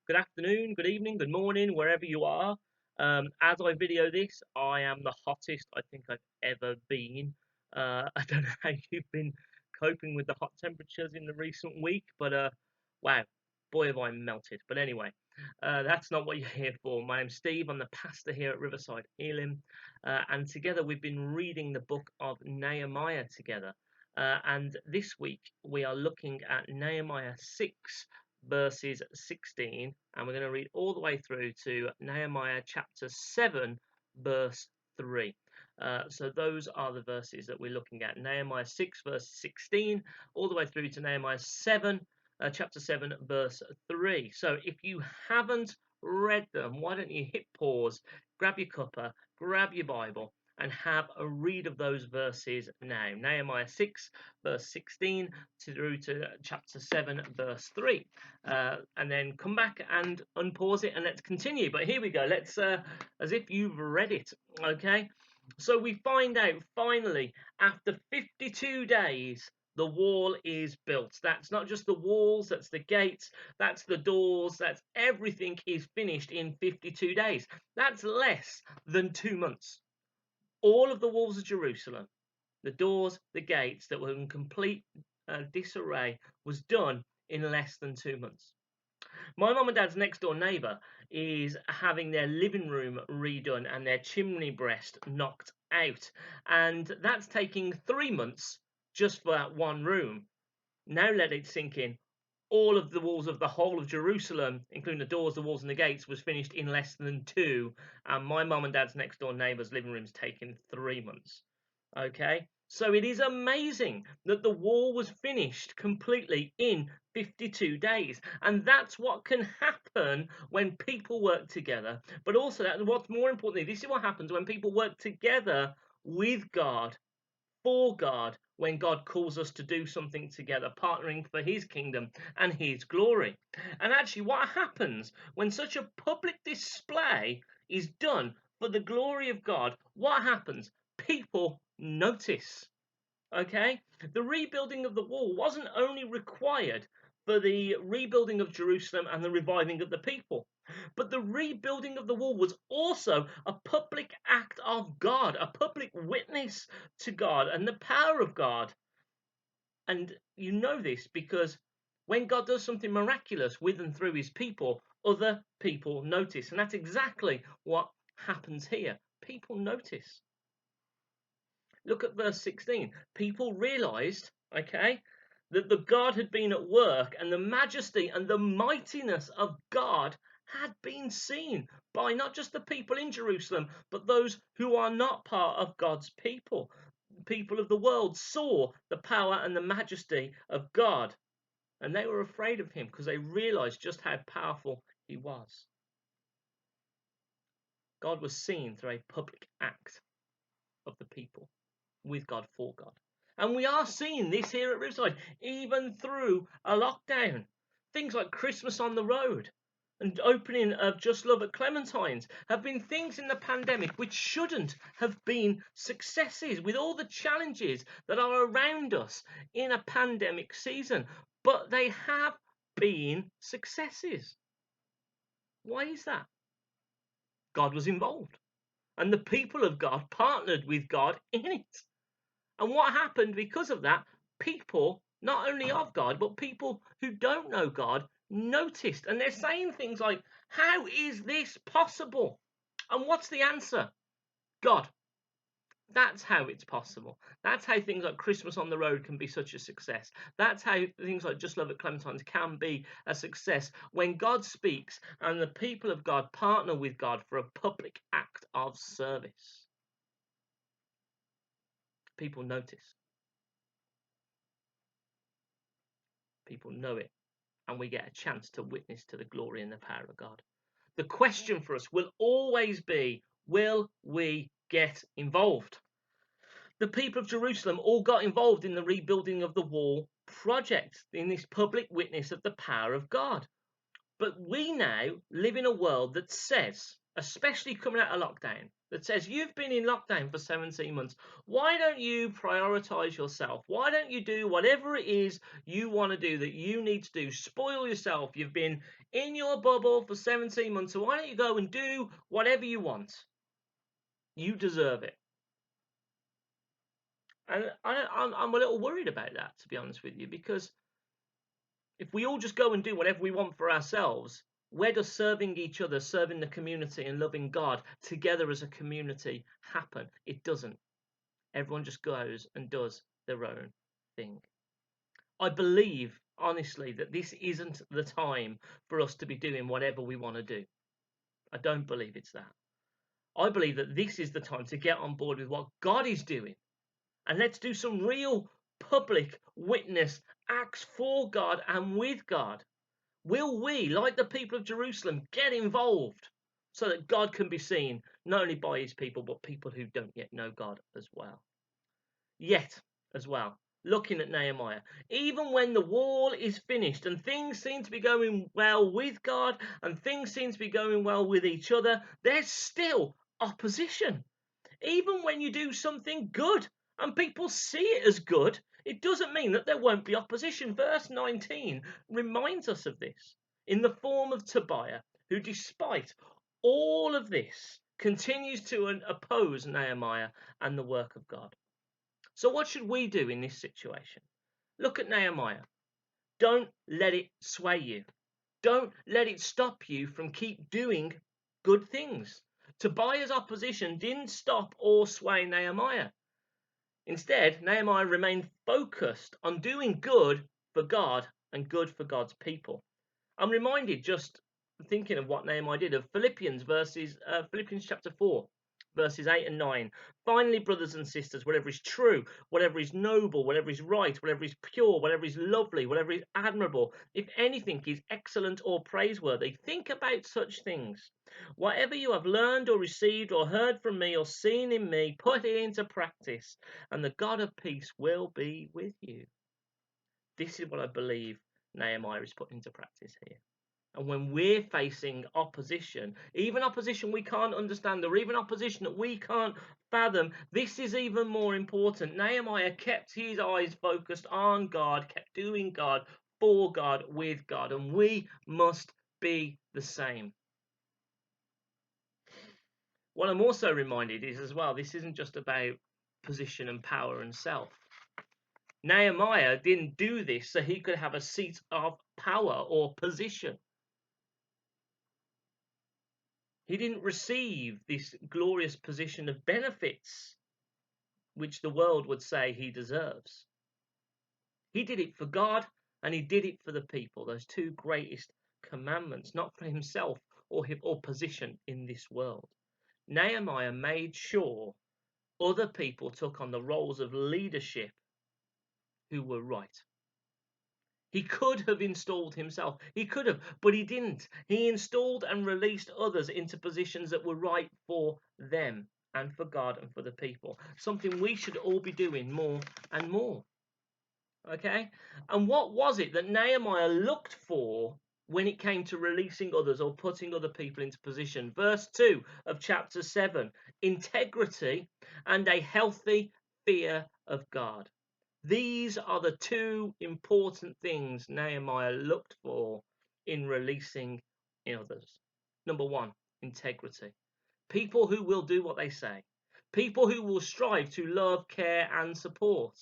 good afternoon, good evening, good morning, wherever you are. As I video this, I am the hottest I think I've ever been. I don't know how you've been coping with the hot temperatures in the recent week, but wow, boy have I melted. But anyway, that's not what you're here for. My name's Steve. I'm the pastor here at Riverside Elim, and together we've been reading the book of Nehemiah together. And this week we are looking at Nehemiah 6 verses 16, and we're going to read all the way through to Nehemiah chapter 7, verse 3. So those are the verses that we're looking at. Nehemiah 6, verse 16, all the way through to Nehemiah 7, chapter 7, verse 3. So if you haven't read them, why don't you hit pause, grab your cuppa, grab your Bible, and have a read of those verses now. Nehemiah 6, verse 16 through to chapter 7, verse 3. And then come back and unpause it and let's continue. But here we go. Let's, as if you've read it, okay? So we find out finally, after 52 days, the wall is built. That's not just the walls, that's the gates, that's the doors, that's everything is finished in 52 days. That's less than 2 months. All of the walls of Jerusalem, the doors, the gates that were in complete disarray, was done in less than 2 months. My mum and dad's next door neighbour is having their living room redone and their chimney breast knocked out, and that's taking 3 months just for that one room. Now let it sink in. All of the walls of the whole of Jerusalem, including the doors, the walls, and the gates, was finished in less than 2. And my mum and dad's next door neighbour's living room's taken 3 months. Okay, so it is amazing that the wall was finished completely in 52 days. And that's what can happen when people work together. But also, what's more importantly, this is what happens when people work together with God, for God, when God calls us to do something together, partnering for his kingdom and his glory. And actually, what happens when such a public display is done for the glory of God? What happens? People notice. Okay? The rebuilding of the wall wasn't only required for the rebuilding of Jerusalem and the reviving of the people, but the rebuilding of the wall was also a public act of God, a public witness to God and the power of God. And you know this because when God does something miraculous with and through his people, other people notice. And that's exactly what happens here. People notice. Look at verse 16. People realized, okay, that the God had been at work and the majesty and the mightiness of God had been seen by not just the people in Jerusalem, but those who are not part of God's people. People of the world saw the power and the majesty of God, and they were afraid of him because they realized just how powerful he was. God was seen through a public act of the people, with God, for God. And we are seeing this here at Riverside, even through a lockdown. Things like Christmas on the road and opening of Just Love at Clementine's have been things in the pandemic which shouldn't have been successes, with all the challenges that are around us in a pandemic season. But they have been successes. Why is that? God was involved, and the people of God partnered with God in it. And what happened because of that? People, not only of God, but people who don't know God, noticed. And they're saying things like, how is this possible? And what's the answer? God. That's how it's possible. That's how things like Christmas on the Road can be such a success. That's how things like Just Love at Clementine's can be a success. When God speaks and the people of God partner with God for a public act of service, people notice. People know it, and we get a chance to witness to the glory and the power of God. The question for us will always be, will we get involved? The people of Jerusalem all got involved in the rebuilding of the wall project, in this public witness of the power of God. But we now live in a world that says, especially coming out of lockdown, that says you've been in lockdown for 17 months. Why don't you prioritize yourself? Why don't you do whatever it is you want to do, that you need to do? Spoil yourself. You've been in your bubble for 17 months, so why don't you go and do whatever you want? You deserve it. And I'm a little worried about that, to be honest with you, because if we all just go and do whatever we want for ourselves, where does serving each other, serving the community, and loving God together as a community happen? It doesn't. Everyone just goes and does their own thing. I believe, honestly, that this isn't the time for us to be doing whatever we want to do. I don't believe it's that. I believe that this is the time to get on board with what God is doing. And let's do some real public witness acts for God and with God. Will we, like the people of Jerusalem, get involved so that God can be seen not only by his people, but people who don't yet know God as well? Yet, as well, looking at Nehemiah, even when the wall is finished and things seem to be going well with God and things seem to be going well with each other, there's still opposition. Even when you do something good and people see it as good, it doesn't mean that there won't be opposition. Verse 19 reminds us of this in the form of Tobiah, who, despite all of this, continues to oppose Nehemiah and the work of God. So, what should we do in this situation? Look at Nehemiah. Don't let it sway you. Don't let it stop you from keep doing good things. Tobiah's opposition didn't stop or sway Nehemiah. Instead, Nehemiah remained focused on doing good for God and good for God's people. I'm reminded, just thinking of what Nehemiah did, of Philippians chapter 4, verses 8 and 9. Finally, brothers and sisters, whatever is true, whatever is noble, whatever is right, whatever is pure, whatever is lovely, whatever is admirable, if anything is excellent or praiseworthy, think about such things. Whatever you have learned or received or heard from me or seen in me, put it into practice, and the God of peace will be with you. This is what I believe Nehemiah is putting into practice here. And when we're facing opposition, even opposition we can't understand, or even opposition that we can't fathom, this is even more important. Nehemiah kept his eyes focused on God, kept doing God, for God, with God, and we must be the same. What I'm also reminded is as well, this isn't just about position and power and self. Nehemiah didn't do this so he could have a seat of power or position. He didn't receive this glorious position of benefits, which the world would say he deserves. He did it for God and he did it for the people, those two greatest commandments, not for himself or position in this world. Nehemiah made sure other people took on the roles of leadership who were right. He could have installed himself. He could have, but he didn't. He installed and released others into positions that were right for them and for God and for the people. Something we should all be doing more and more. Okay? And what was it that Nehemiah looked for when it came to releasing others or putting other people into position? Verse 2 of chapter 7, integrity and a healthy fear of God. These are the two important things Nehemiah looked for in releasing in others. Number one, integrity. People who will do what they say. People who will strive to love, care, and support.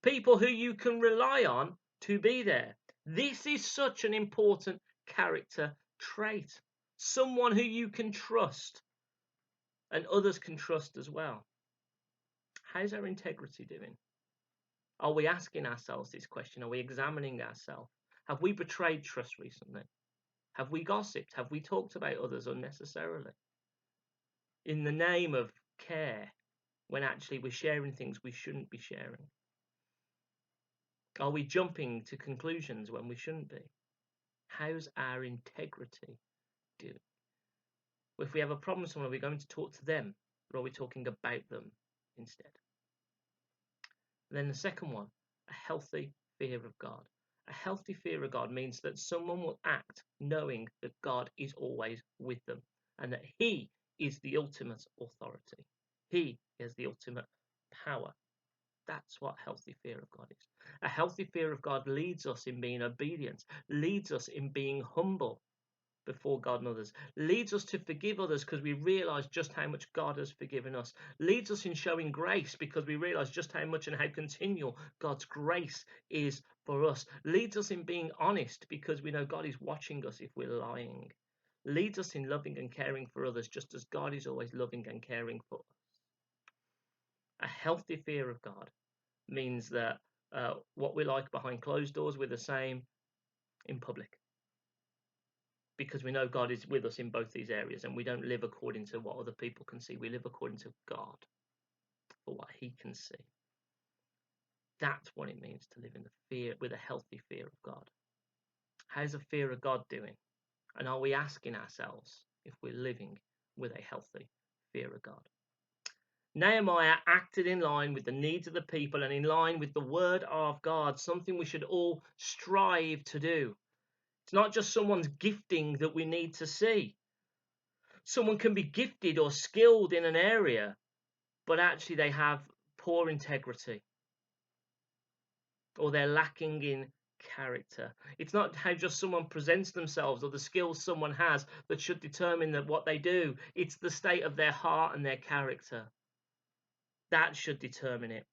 People who you can rely on to be there. This is such an important character trait. Someone who you can trust and others can trust as well. How's our integrity doing? Are we asking ourselves this question? Are we examining ourselves? Have we betrayed trust recently? Have we gossiped? Have we talked about others unnecessarily? In the name of care, when actually we're sharing things we shouldn't be sharing? Are we jumping to conclusions when we shouldn't be? How's our integrity doing? If we have a problem with someone, are we going to talk to them, or are we talking about them instead? And then the second one, a healthy fear of God. A healthy fear of God means that someone will act knowing that God is always with them. and that he is the ultimate authority. He is the ultimate power. That's what healthy fear of God is. A healthy fear of God leads us in being obedient, leads us in being humble before God and others, leads us to forgive others because we realize just how much God has forgiven us, leads us in showing grace because we realize just how much and how continual God's grace is for us, leads us in being honest because we know God is watching us if we're lying, leads us in loving and caring for others just as God is always loving and caring for us. A healthy fear of God means that what we like behind closed doors, we're the same in public. Because we know God is with us in both these areas, and we don't live according to what other people can see. We live according to God for what he can see. That's what it means to live in the fear, with a healthy fear of God. How's the fear of God doing? And are we asking ourselves if we're living with a healthy fear of God? Nehemiah acted in line with the needs of the people and in line with the word of God, something we should all strive to do. It's not just someone's gifting that we need to see. Someone can be gifted or skilled in an area, but actually they have poor integrity or they're lacking in character. It's not how just someone presents themselves or the skills someone has that should determine that what they do. It's the state of their heart and their character. That should determine it.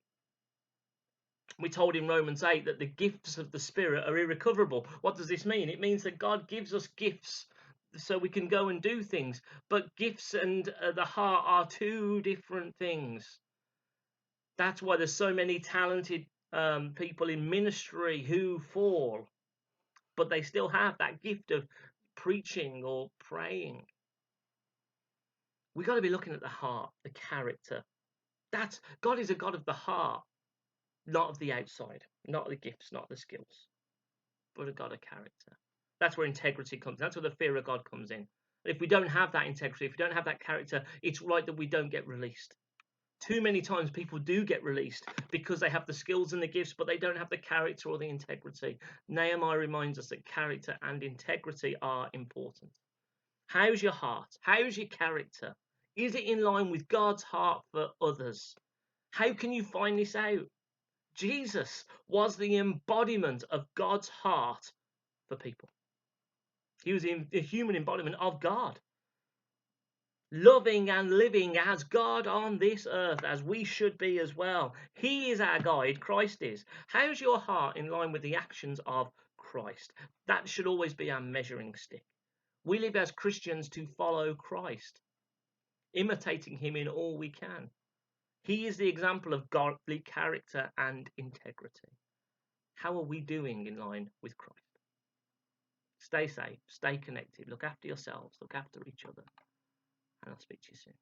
We told in Romans 8 that the gifts of the Spirit are irrecoverable. What does this mean? It means that God gives us gifts so we can go and do things. But gifts and the heart are two different things. That's why there's so many talented people in ministry who fall, but they still have that gift of preaching or praying. We've got to be looking at the heart, the character. That's God is a God of the heart, not of the outside, not the gifts, not the skills, but a God of character. That's where integrity comes in. That's where the fear of God comes in. If we don't have that integrity, if we don't have that character, it's right that we don't get released. Too many times people do get released because they have the skills and the gifts, but they don't have the character or the integrity. Nehemiah reminds us that character and integrity are important. How's your heart? How's your character? Is it in line with God's heart for others? How can you find this out? Jesus was the embodiment of God's heart for people. He was the human embodiment of God, loving and living as God on this earth, as we should be as well. He is our guide, Christ is. How's your heart in line with the actions of Christ? That should always be our measuring stick. We live as Christians to follow Christ, imitating him in all we can. He is the example of godly character and integrity. How are we doing in line with Christ? Stay safe, stay connected, look after yourselves, look after each other, and I'll speak to you soon.